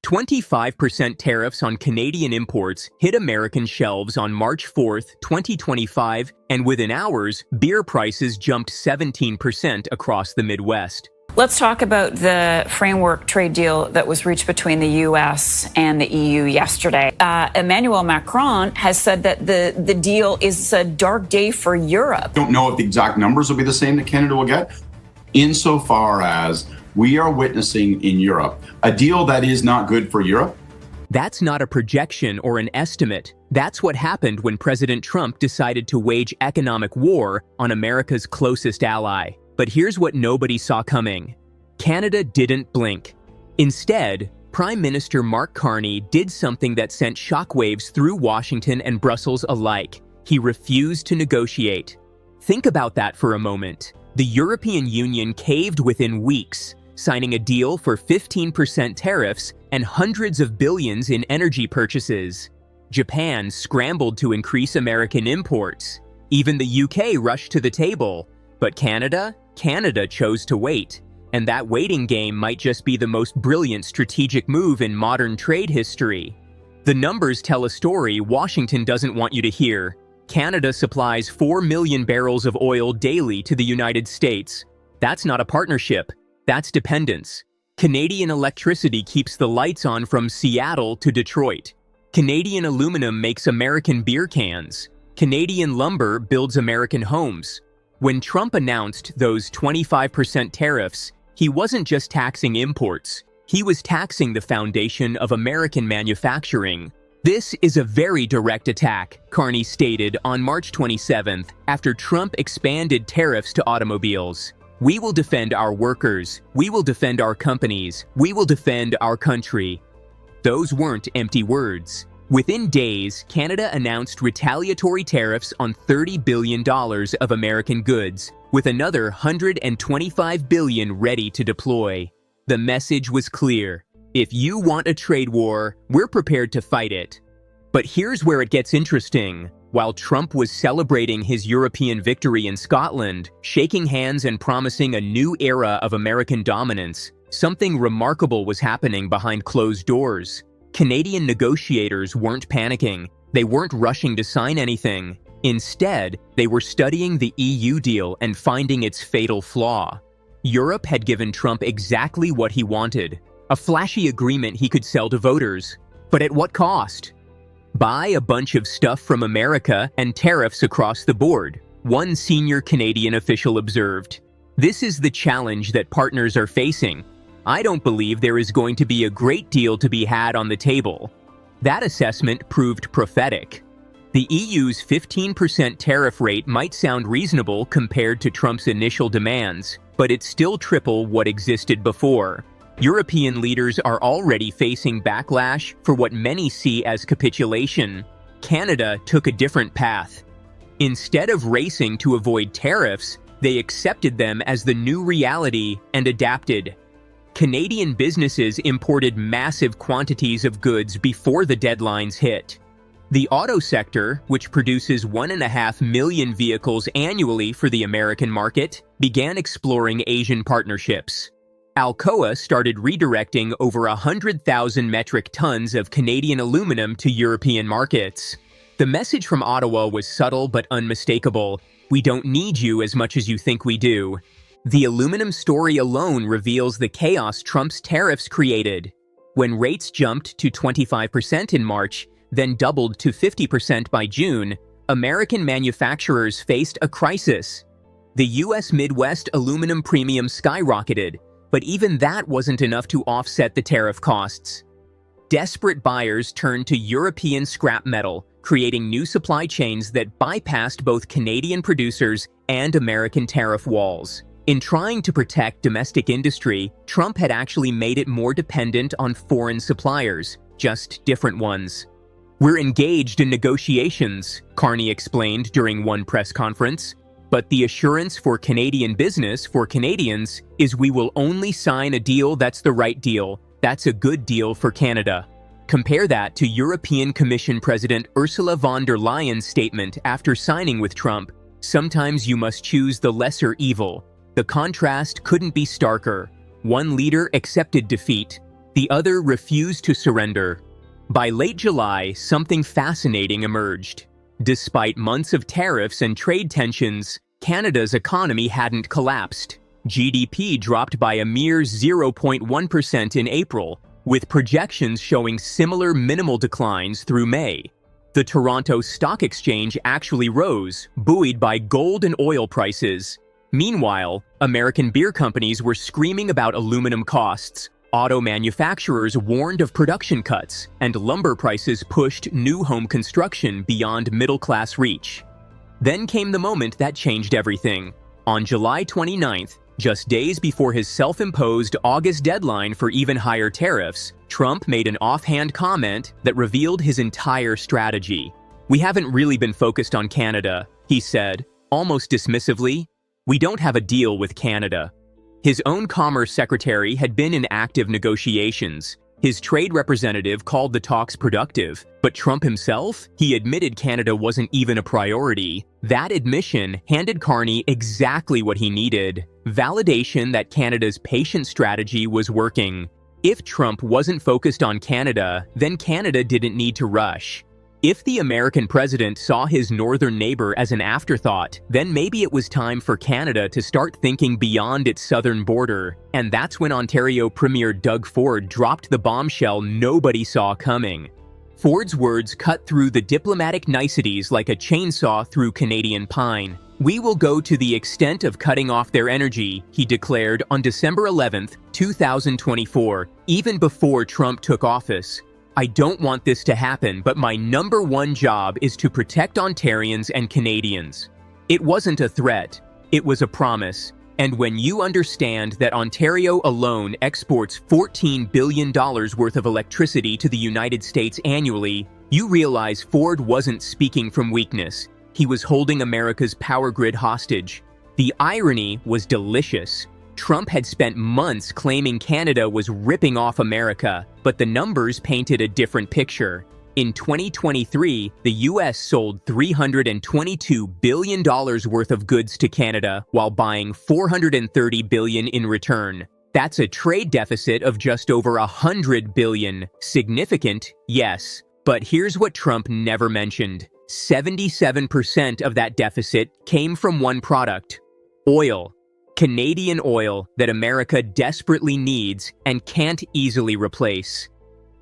25% tariffs on Canadian imports hit American shelves on March 4, 2025, and within hours, beer prices jumped 17% across the Midwest. Let's talk about the framework trade deal that was reached between the U.S. and the EU yesterday. Emmanuel Macron has said that the deal is a dark day for Europe. Don't know if the exact numbers will be the same that Canada will get, insofar as we are witnessing in Europe a deal that is not good for Europe. That's not a projection or an estimate. That's what happened when President Trump decided to wage economic war on America's closest ally. But here's what nobody saw coming. Canada didn't blink. Instead, Prime Minister Mark Carney did something that sent shockwaves through Washington and Brussels alike. He refused to negotiate. Think about that for a moment. The European Union caved within weeks, signing a deal for 15% tariffs and hundreds of billions in energy purchases. Japan scrambled to increase American imports. Even the UK rushed to the table. But Canada chose to wait. And that waiting game might just be the most brilliant strategic move in modern trade history. The numbers tell a story Washington doesn't want you to hear. Canada supplies 4 million barrels of oil daily to the United States. That's not a partnership. That's dependence. Canadian electricity keeps the lights on from Seattle to Detroit. Canadian aluminum makes American beer cans. Canadian lumber builds American homes. When Trump announced those 25% tariffs, he wasn't just taxing imports. He was taxing the foundation of American manufacturing. This is a very direct attack, Carney stated on March 27th after Trump expanded tariffs to automobiles. We will defend our workers. We will defend our companies. We will defend our country. Those weren't empty words. Within days, Canada announced retaliatory tariffs on $30 billion of American goods, with another $125 billion ready to deploy. The message was clear. If you want a trade war, we're prepared to fight it. But here's where it gets interesting. While Trump was celebrating his European victory in Scotland, shaking hands and promising a new era of American dominance, something remarkable was happening behind closed doors. Canadian negotiators weren't panicking. They weren't rushing to sign anything. Instead, they were studying the EU deal and finding its fatal flaw. Europe had given Trump exactly what he wanted, a flashy agreement he could sell to voters. But at what cost? Buy a bunch of stuff from America and tariffs across the board, one senior Canadian official observed. This is the challenge that partners are facing. I don't believe there is going to be a great deal to be had on the table. That assessment proved prophetic. The EU's 15% tariff rate might sound reasonable compared to Trump's initial demands, but it's still triple what existed before. European leaders are already facing backlash for what many see as capitulation. Canada took a different path. Instead of racing to avoid tariffs, they accepted them as the new reality and adapted. Canadian businesses imported massive quantities of goods before the deadlines hit. The auto sector, which produces 1.5 million vehicles annually for the American market, began exploring Asian partnerships. Alcoa started redirecting over 100,000 metric tons of Canadian aluminum to European markets. The message from Ottawa was subtle but unmistakable. We don't need you as much as you think we do. The aluminum story alone reveals the chaos Trump's tariffs created. When rates jumped to 25% in March, then doubled to 50% by June, American manufacturers faced a crisis. The U.S. Midwest aluminum premium skyrocketed, but even that wasn't enough to offset the tariff costs. Desperate buyers turned to European scrap metal, creating new supply chains that bypassed both Canadian producers and American tariff walls. In trying to protect domestic industry, Trump had actually made it more dependent on foreign suppliers, just different ones. We're engaged in negotiations, Carney explained during one press conference. But the assurance for Canadian business, for Canadians, is we will only sign a deal that's the right deal. That's a good deal for Canada. Compare that to European Commission President Ursula von der Leyen's statement after signing with Trump. Sometimes you must choose the lesser evil. The contrast couldn't be starker. One leader accepted defeat. The other refused to surrender. By late July, something fascinating emerged. Despite months of tariffs and trade tensions, Canada's economy hadn't collapsed. GDP dropped by a mere 0.1% in April, with projections showing similar minimal declines through May. The Toronto Stock Exchange actually rose, buoyed by gold and oil prices. Meanwhile, American beer companies were screaming about aluminum costs. Auto manufacturers warned of production cuts, and lumber prices pushed new home construction beyond middle-class reach. Then came the moment that changed everything. On July 29th, just days before his self-imposed August deadline for even higher tariffs, Trump made an offhand comment that revealed his entire strategy. "We haven't really been focused on Canada," he said, almost dismissively. "We don't have a deal with Canada." His own Commerce Secretary had been in active negotiations. His trade representative called the talks productive, but Trump himself, he admitted Canada wasn't even a priority. That admission handed Carney exactly what he needed: validation that Canada's patient strategy was working. If Trump wasn't focused on Canada, then Canada didn't need to rush. If the American president saw his northern neighbor as an afterthought, then maybe it was time for Canada to start thinking beyond its southern border. And that's when Ontario Premier Doug Ford dropped the bombshell nobody saw coming. Ford's words cut through the diplomatic niceties like a chainsaw through Canadian pine. "We will go to the extent of cutting off their energy," he declared on December 11th, 2024, even before Trump took office. "I don't want this to happen, but my number one job is to protect Ontarians and Canadians." It wasn't a threat, it was a promise. And when you understand that Ontario alone exports $14 billion worth of electricity to the United States annually, you realize Ford wasn't speaking from weakness. He was holding America's power grid hostage. The irony was delicious. Trump had spent months claiming Canada was ripping off America, but the numbers painted a different picture. In 2023, the US sold $322 billion worth of goods to Canada while buying $430 billion in return. That's a trade deficit of just over $100 billion. Significant, yes. But here's what Trump never mentioned. 77% of that deficit came from one product: oil. Canadian oil that America desperately needs and can't easily replace.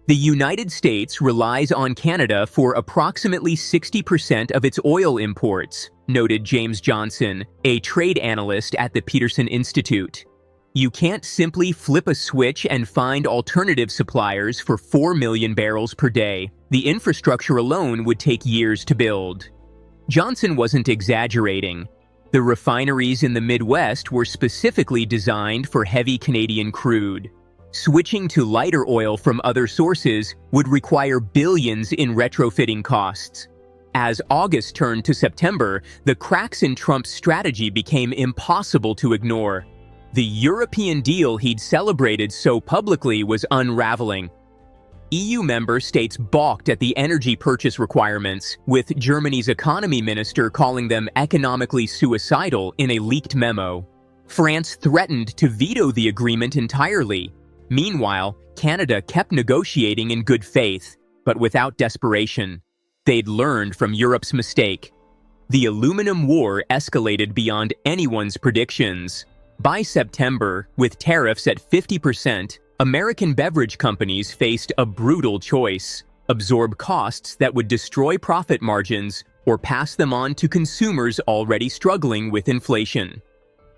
The United States relies on Canada for approximately 60% of its oil imports, noted James Johnson, a trade analyst at the Peterson Institute. You can't simply flip a switch and find alternative suppliers for 4 million barrels per day. The infrastructure alone would take years to build. Johnson wasn't exaggerating. The refineries in the Midwest were specifically designed for heavy Canadian crude. Switching to lighter oil from other sources would require billions in retrofitting costs. As August turned to September, the cracks in Trump's strategy became impossible to ignore. The European deal he'd celebrated so publicly was unraveling. EU member states balked at the energy purchase requirements, with Germany's economy minister calling them economically suicidal in a leaked memo. France threatened to veto the agreement entirely. Meanwhile, Canada kept negotiating in good faith, but without desperation. They'd learned from Europe's mistake. The aluminum war escalated beyond anyone's predictions. By September, with tariffs at 50%, American beverage companies faced a brutal choice: absorb costs that would destroy profit margins or pass them on to consumers already struggling with inflation.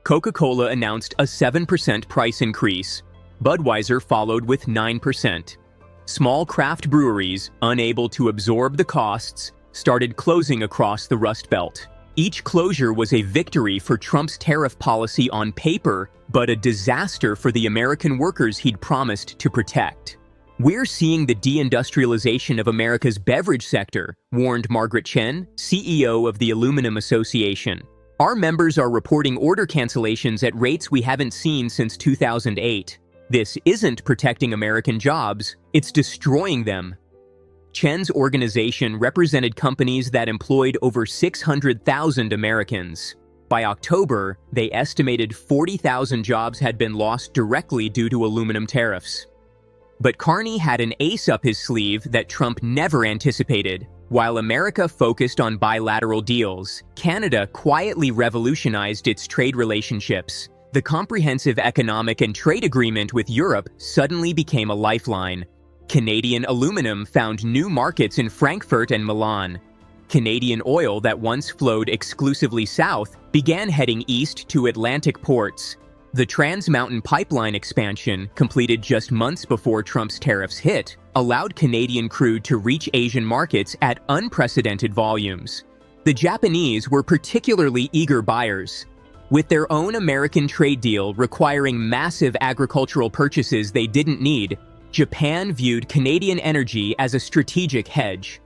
Coca-Cola announced a 7% price increase. Budweiser followed with 9%. Small craft breweries, unable to absorb the costs, started closing across the Rust Belt. Each closure was a victory for Trump's tariff policy on paper, but a disaster for the American workers he'd promised to protect. "We're seeing the deindustrialization of America's beverage sector," warned Margaret Chen, CEO of the Aluminum Association. "Our members are reporting order cancellations at rates we haven't seen since 2008. This isn't protecting American jobs, it's destroying them." Chen's organization represented companies that employed over 600,000 Americans. By October, they estimated 40,000 jobs had been lost directly due to aluminum tariffs. But Carney had an ace up his sleeve that Trump never anticipated. While America focused on bilateral deals, Canada quietly revolutionized its trade relationships. The comprehensive economic and trade agreement with Europe suddenly became a lifeline. Canadian aluminum found new markets in Frankfurt and Milan. Canadian oil that once flowed exclusively south began heading east to Atlantic ports. The Trans Mountain Pipeline expansion, completed just months before Trump's tariffs hit, allowed Canadian crude to reach Asian markets at unprecedented volumes. The Japanese were particularly eager buyers. With their own American trade deal requiring massive agricultural purchases they didn't need, Japan viewed Canadian energy as a strategic hedge.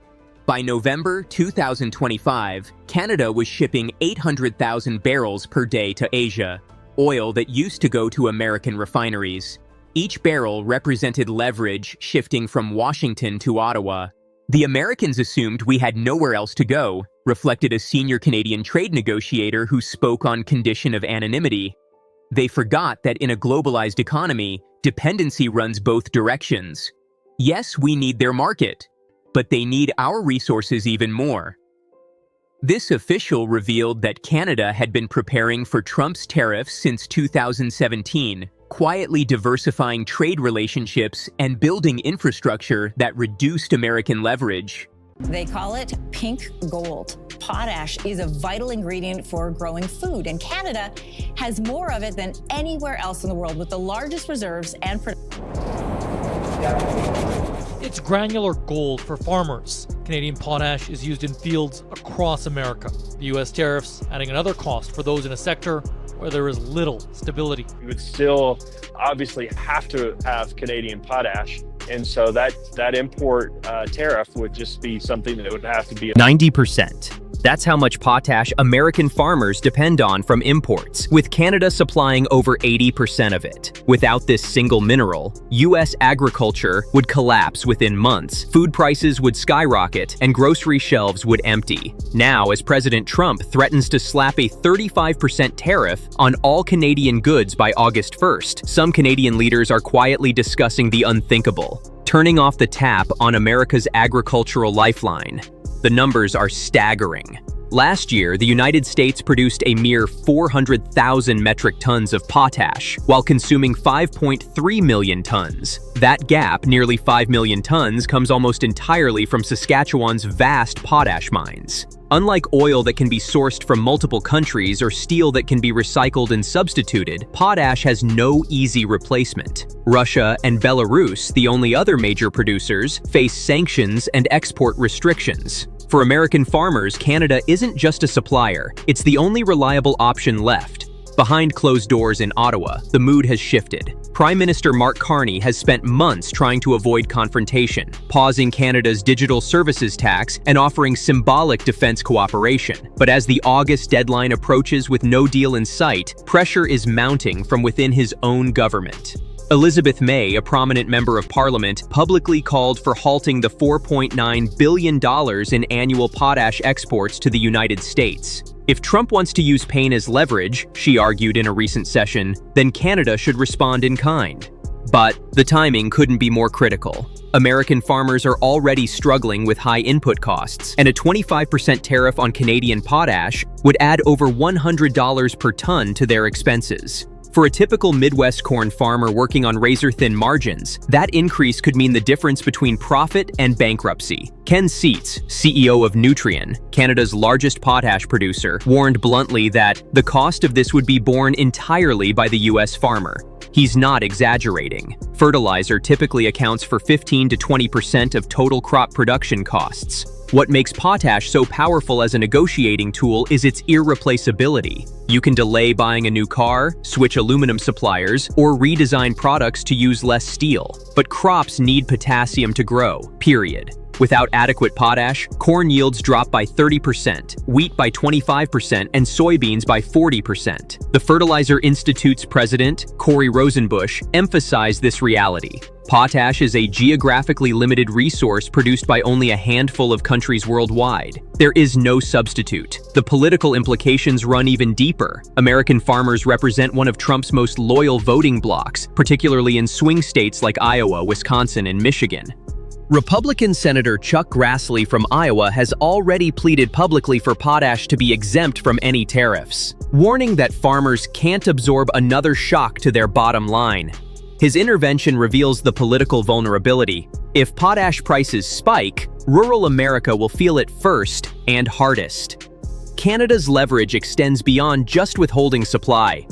By November 2025, Canada was shipping 800,000 barrels per day to Asia, oil that used to go to American refineries. Each barrel represented leverage shifting from Washington to Ottawa. The Americans assumed we had nowhere else to go, reflected a senior Canadian trade negotiator who spoke on condition of anonymity. They forgot that in a globalized economy, dependency runs both directions. Yes, we need their market, but they need our resources even more. This official revealed that Canada had been preparing for Trump's tariffs since 2017, quietly diversifying trade relationships and building infrastructure that reduced American leverage. They call it pink gold. Potash is a vital ingredient for growing food, and Canada has more of it than anywhere else in the world, with the largest reserves and It's granular gold for farmers. Canadian potash is used in fields across America. The U.S. tariffs adding another cost for those in a sector where there is little stability. You would still obviously have to have Canadian potash, and so that import tariff would just be something that would have to be 90%. That's how much potash American farmers depend on from imports, with Canada supplying over 80% of it. Without this single mineral, U.S. agriculture would collapse within months, food prices would skyrocket, and grocery shelves would empty. Now, as President Trump threatens to slap a 35% tariff on all Canadian goods by August 1st, some Canadian leaders are quietly discussing the unthinkable, turning off the tap on America's agricultural lifeline. The numbers are staggering. Last year, the United States produced a mere 400,000 metric tons of potash, while consuming 5.3 million tons. That gap, nearly 5 million tons, comes almost entirely from Saskatchewan's vast potash mines. Unlike oil that can be sourced from multiple countries or steel that can be recycled and substituted, potash has no easy replacement. Russia and Belarus, the only other major producers, face sanctions and export restrictions. For American farmers, Canada isn't just a supplier, it's the only reliable option left. Behind closed doors in Ottawa, the mood has shifted. Prime Minister Mark Carney has spent months trying to avoid confrontation, pausing Canada's digital services tax and offering symbolic defense cooperation. But as the August deadline approaches with no deal in sight, pressure is mounting from within his own government. Elizabeth May, a prominent member of parliament, publicly called for halting the $4.9 billion in annual potash exports to the United States. If Trump wants to use pain as leverage, she argued in a recent session, then Canada should respond in kind. But the timing couldn't be more critical. American farmers are already struggling with high input costs, and a 25% tariff on Canadian potash would add over $100 per ton to their expenses. For a typical Midwest corn farmer working on razor-thin margins, that increase could mean the difference between profit and bankruptcy. Ken Seitz, CEO of Nutrien, Canada's largest potash producer, warned bluntly that the cost of this would be borne entirely by the U.S. farmer. He's not exaggerating. Fertilizer typically accounts for 15 to 20% of total crop production costs. What makes potash so powerful as a negotiating tool is its irreplaceability. You can delay buying a new car, switch aluminum suppliers, or redesign products to use less steel. But crops need potassium to grow, period. Without adequate potash, corn yields drop by 30%, wheat by 25%, and soybeans by 40%. The Fertilizer Institute's president, Corey Rosenbusch, emphasized this reality. Potash is a geographically limited resource produced by only a handful of countries worldwide. There is no substitute. The political implications run even deeper. American farmers represent one of Trump's most loyal voting blocs, particularly in swing states like Iowa, Wisconsin, and Michigan. Republican Senator Chuck Grassley from Iowa has already pleaded publicly for potash to be exempt from any tariffs, warning that farmers can't absorb another shock to their bottom line. His intervention reveals the political vulnerability. If potash prices spike, rural America will feel it first and hardest. Canada's leverage extends beyond just withholding supply.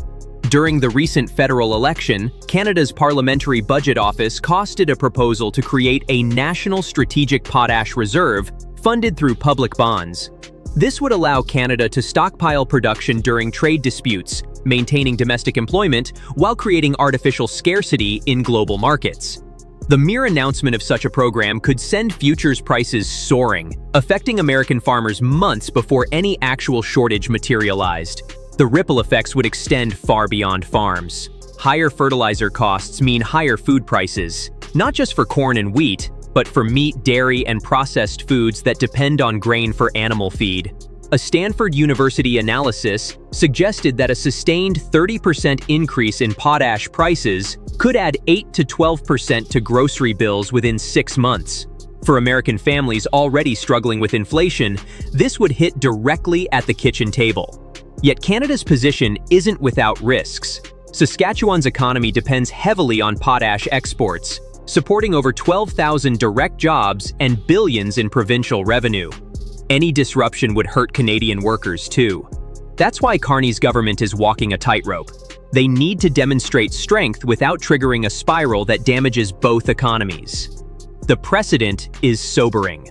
During the recent federal election, Canada's Parliamentary Budget Office costed a proposal to create a national strategic potash reserve funded through public bonds. This would allow Canada to stockpile production during trade disputes, maintaining domestic employment while creating artificial scarcity in global markets. The mere announcement of such a program could send futures prices soaring, affecting American farmers months before any actual shortage materialized. The ripple effects would extend far beyond farms. Higher fertilizer costs mean higher food prices, not just for corn and wheat, but for meat, dairy, and processed foods that depend on grain for animal feed. A Stanford University analysis suggested that a sustained 30% increase in potash prices could add 8 to 12% to grocery bills within 6 months. For American families already struggling with inflation, this would hit directly at the kitchen table. Yet Canada's position isn't without risks. Saskatchewan's economy depends heavily on potash exports, supporting over 12,000 direct jobs and billions in provincial revenue. Any disruption would hurt Canadian workers too. That's why Carney's government is walking a tightrope. They need to demonstrate strength without triggering a spiral that damages both economies. The precedent is sobering.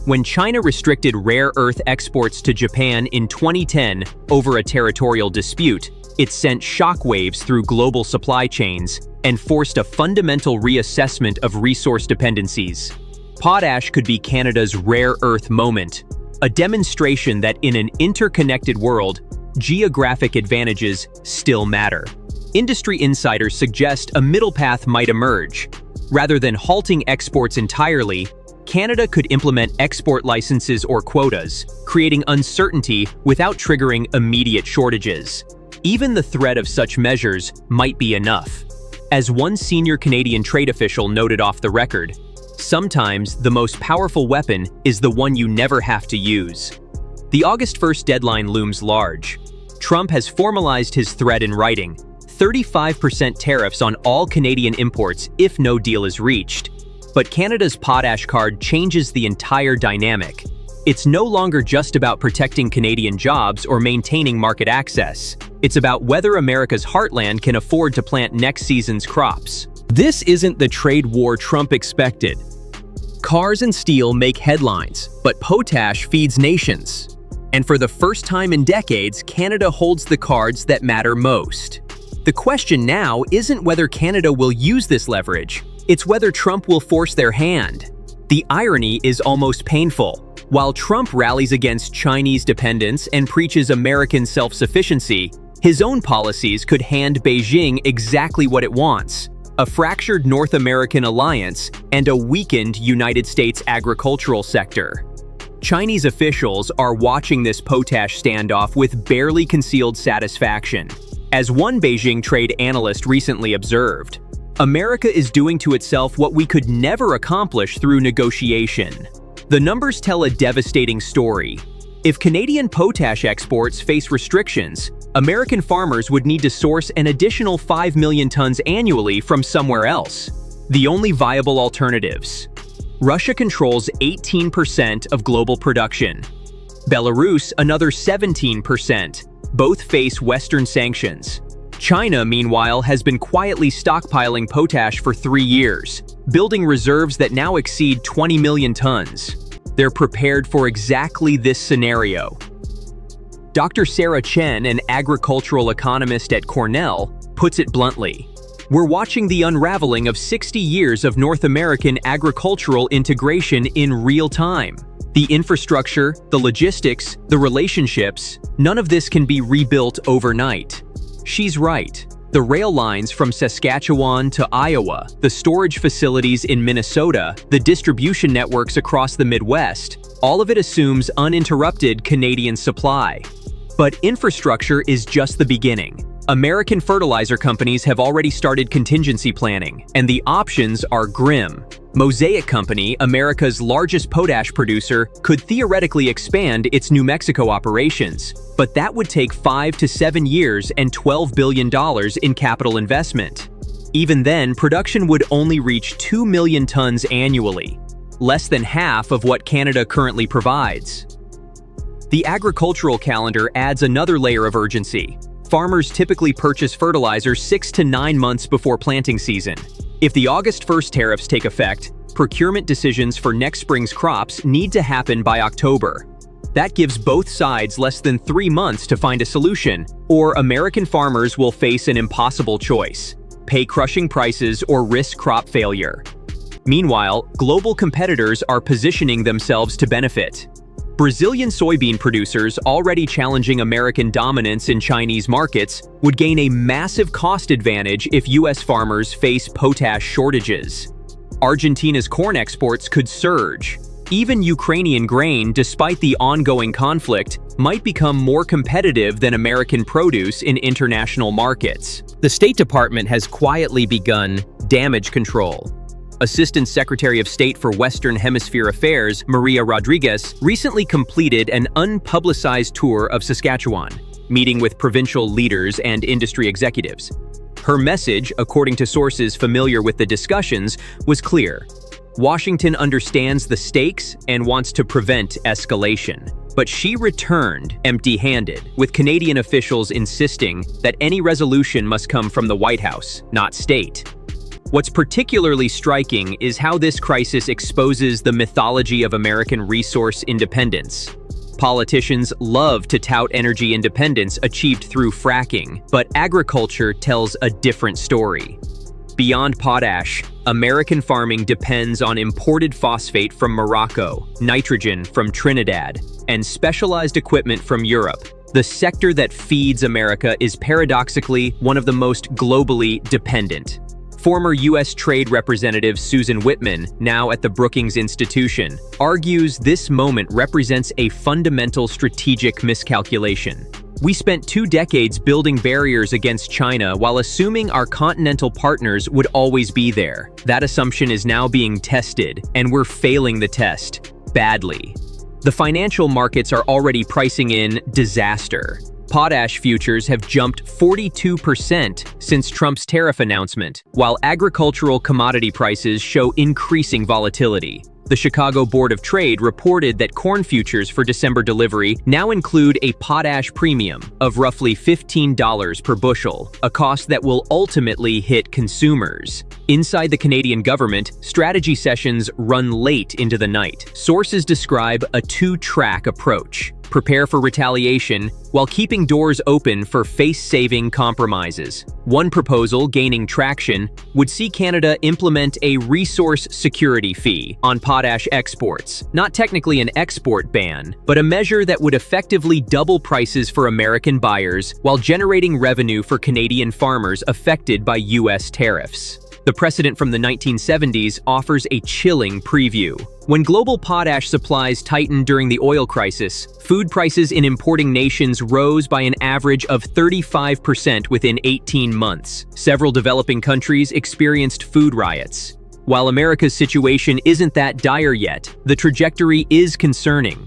When China restricted rare earth exports to Japan in 2010 over a territorial dispute, it sent shockwaves through global supply chains and forced a fundamental reassessment of resource dependencies. Potash could be Canada's rare earth moment, a demonstration that in an interconnected world, geographic advantages still matter. Industry insiders suggest a middle path might emerge. Rather than halting exports entirely, Canada could implement export licenses or quotas, creating uncertainty without triggering immediate shortages. Even the threat of such measures might be enough. As one senior Canadian trade official noted off the record, sometimes the most powerful weapon is the one you never have to use. The August 1st deadline looms large. Trump has formalized his threat in writing: 35% tariffs on all Canadian imports if no deal is reached. But Canada's potash card changes the entire dynamic. It's no longer just about protecting Canadian jobs or maintaining market access. It's about whether America's heartland can afford to plant next season's crops. This isn't the trade war Trump expected. Cars and steel make headlines, but potash feeds nations. And for the first time in decades, Canada holds the cards that matter most. The question now isn't whether Canada will use this leverage, it's whether Trump will force their hand. The irony is almost painful. While Trump rallies against Chinese dependence and preaches American self-sufficiency, his own policies could hand Beijing exactly what it wants: a fractured North American alliance and a weakened United States agricultural sector. Chinese officials are watching this potash standoff with barely concealed satisfaction. As one Beijing trade analyst recently observed, America is doing to itself what we could never accomplish through negotiation. The numbers tell a devastating story. If Canadian potash exports face restrictions, American farmers would need to source an additional 5 million tons annually from somewhere else. The only viable alternatives: Russia controls 18% of global production. Belarus another 17%. Both face Western sanctions. China, meanwhile, has been quietly stockpiling potash for 3 years, building reserves that now exceed 20 million tons. They're prepared for exactly this scenario. Dr. Sarah Chen, an agricultural economist at Cornell, puts it bluntly: we're watching the unraveling of 60 years of North American agricultural integration in real time. The infrastructure, the logistics, the relationships, none of this can be rebuilt overnight. She's right. The rail lines from Saskatchewan to Iowa, the storage facilities in Minnesota, the distribution networks across the Midwest, all of it assumes uninterrupted Canadian supply. But infrastructure is just the beginning. American fertilizer companies have already started contingency planning, and the options are grim. Mosaic Company, America's largest potash producer, could theoretically expand its New Mexico operations, but that would take 5 to 7 years and $12 billion in capital investment. Even then, production would only reach 2 million tons annually, less than half of what Canada currently provides. The agricultural calendar adds another layer of urgency. Farmers typically purchase fertilizer 6 to 9 months before planting season. If the August 1st tariffs take effect, procurement decisions for next spring's crops need to happen by October. That gives both sides less than 3 months to find a solution, or American farmers will face an impossible choice: pay crushing prices or risk crop failure. Meanwhile, global competitors are positioning themselves to benefit. Brazilian soybean producers, already challenging American dominance in Chinese markets, would gain a massive cost advantage if U.S. farmers face potash shortages. Argentina's corn exports could surge. Even Ukrainian grain, despite the ongoing conflict, might become more competitive than American produce in international markets. The State Department has quietly begun damage control. Assistant Secretary of State for Western Hemisphere Affairs, Maria Rodriguez, recently completed an unpublicized tour of Saskatchewan, meeting with provincial leaders and industry executives. Her message, according to sources familiar with the discussions, was clear. Washington understands the stakes and wants to prevent escalation. But she returned empty-handed, with Canadian officials insisting that any resolution must come from the White House, not state. What's particularly striking is how this crisis exposes the mythology of American resource independence. Politicians love to tout energy independence achieved through fracking, but agriculture tells a different story. Beyond potash, American farming depends on imported phosphate from Morocco, nitrogen from Trinidad, and specialized equipment from Europe. The sector that feeds America is paradoxically one of the most globally dependent. Former U.S. Trade Representative Susan Whitman, now at the Brookings Institution, argues this moment represents a fundamental strategic miscalculation. We spent 2 decades building barriers against China while assuming our continental partners would always be there. That assumption is now being tested, and we're failing the test badly. The financial markets are already pricing in disaster. Potash futures have jumped 42% since Trump's tariff announcement, while agricultural commodity prices show increasing volatility. The Chicago Board of Trade reported that corn futures for December delivery now include a potash premium of roughly $15 per bushel, a cost that will ultimately hit consumers. Inside the Canadian government, strategy sessions run late into the night. Sources describe a 2-track approach. Prepare for retaliation while keeping doors open for face-saving compromises. One proposal gaining traction would see Canada implement a resource security fee on potash exports, not technically an export ban, but a measure that would effectively double prices for American buyers while generating revenue for Canadian farmers affected by U.S. tariffs. The precedent from the 1970s offers a chilling preview. When global potash supplies tightened during the oil crisis, food prices in importing nations rose by an average of 35% within 18 months. Several developing countries experienced food riots. While America's situation isn't that dire yet, the trajectory is concerning.